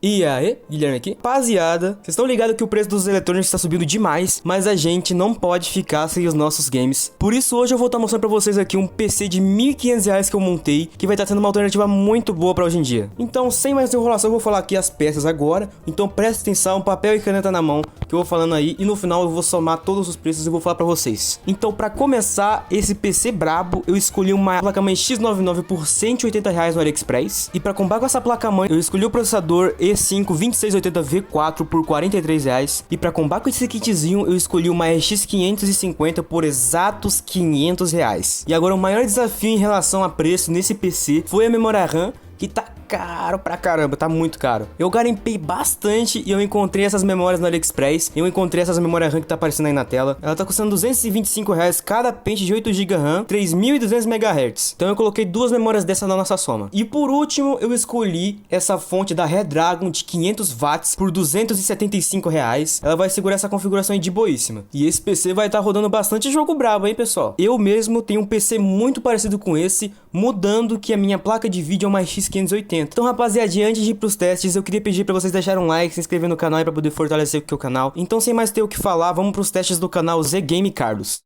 E aí, Guilherme aqui. Rapaziada, vocês estão ligados que o preço dos eletrônicos está subindo demais, mas a gente não pode ficar sem os nossos games. Por isso hoje eu vou estar mostrando pra vocês aqui um PC de R$ 1.500 que eu montei, que vai estar sendo uma alternativa muito boa pra hoje em dia. Então, sem mais enrolação, eu vou falar aqui as peças agora. Então presta atenção, papel e caneta na mão, que eu vou falando aí, e no final eu vou somar todos os preços e vou falar pra vocês. Então, pra começar, esse PC brabo, eu escolhi uma placa-mãe X99 por R$ 180 no AliExpress. E pra combar com essa placa-mãe, eu escolhi o processador E5 2680V4 por R$ 43. E pra combar com esse kitzinho, eu escolhi uma RX 550 por exatos R$ 500. E agora o maior desafio em relação a preço nesse PC foi a memória RAM, que tá caro pra caramba, tá muito caro. Eu garimpei bastante e eu encontrei essas memórias no AliExpress. Eu encontrei essas memórias RAM que tá aparecendo aí na tela. Ela tá custando R$ 225 cada pente de 8GB RAM, 3200 MHz. Então eu coloquei duas memórias dessa na nossa soma. E por último, eu escolhi essa fonte da Redragon de 500 watts por R$ 275. Ela vai segurar essa configuração aí de boíssima. E esse PC vai estar rodando bastante jogo brabo, hein, pessoal? Eu mesmo tenho um PC muito parecido com esse, mudando que a minha placa de vídeo é uma RX 580. Então, rapaziada, antes de ir pros testes, eu queria pedir pra vocês deixarem um like, se inscrever no canal e pra poder fortalecer o canal. Então, sem mais ter o que falar, vamos pros testes do canal Z Game Carlos.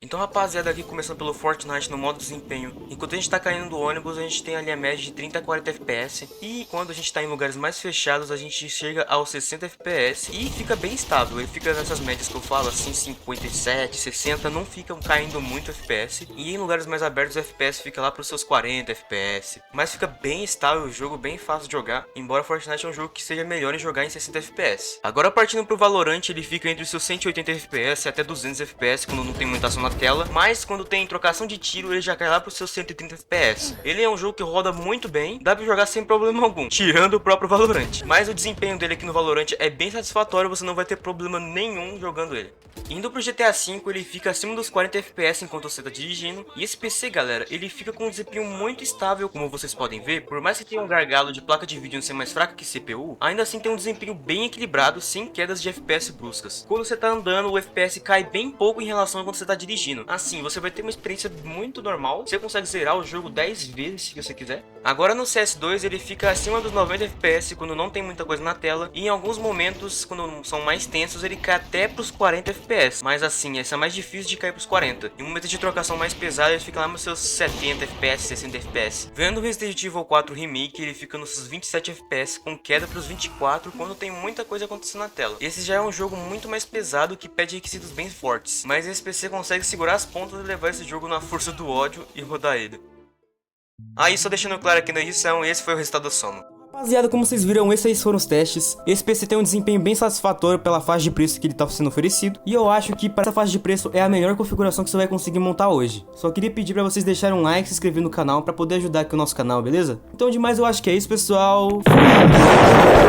Então, rapaziada, aqui começando pelo Fortnite no modo desempenho. Enquanto a gente tá caindo do ônibus, a gente tem ali a média de 30 a 40 FPS. E quando a gente tá em lugares mais fechados, a gente chega aos 60 FPS. E fica bem estável, ele fica nessas médias que eu falo, assim, 57, 60, não ficam caindo muito FPS. E em lugares mais abertos, o FPS fica lá pros seus 40 FPS. Mas fica bem estável o jogo, bem fácil de jogar. Embora Fortnite é um jogo que seja melhor em jogar em 60 FPS. Agora, partindo pro Valorant, ele fica entre os seus 180 FPS até 200 FPS, quando não tem muita ação na tela, mas quando tem trocação de tiro ele já cai lá para os seus 130 FPS. Ele é um jogo que roda muito bem, dá pra jogar sem problema algum, tirando o próprio Valorant. Mas o desempenho dele aqui no Valorant é bem satisfatório, você não vai ter problema nenhum jogando ele. Indo pro GTA V, ele fica acima dos 40 FPS enquanto você tá dirigindo. E esse PC, galera, ele fica com um desempenho muito estável, como vocês podem ver. Por mais que tenha um gargalo de placa de vídeo ser mais fraca que CPU, ainda assim tem um desempenho bem equilibrado, sem quedas de FPS bruscas. Quando você tá andando, o FPS cai bem pouco em relação a quando você tá dirigindo. Assim, você vai ter uma experiência muito normal. Você consegue zerar o jogo 10 vezes se você quiser. Agora no CS2 ele fica acima dos 90 FPS quando não tem muita coisa na tela. E em alguns momentos, quando são mais tensos, ele cai até pros 40 FPS. Mas assim, esse é mais difícil de cair pros 40. Em momentos de trocação mais pesada, ele fica lá nos seus 70 FPS, 60 FPS. Vendo o Resident Evil 4 Remake, ele fica nos seus 27 FPS com queda pros 24 quando tem muita coisa acontecendo na tela. Esse já é um jogo muito mais pesado que pede requisitos bem fortes. Mas esse PC consegue segurar as pontas e levar esse jogo na força do ódio e rodar ele. Aí, só deixando claro aqui na edição, esse foi o resultado da soma. Rapaziada, como vocês viram, esses foram os testes. Esse PC tem um desempenho bem satisfatório pela faixa de preço que ele está sendo oferecido. E eu acho que para essa faixa de preço é a melhor configuração que você vai conseguir montar hoje. Só queria pedir para vocês deixarem um like e se inscrever no canal para poder ajudar aqui o nosso canal, beleza? Então, demais, eu acho que é isso, pessoal. Fui.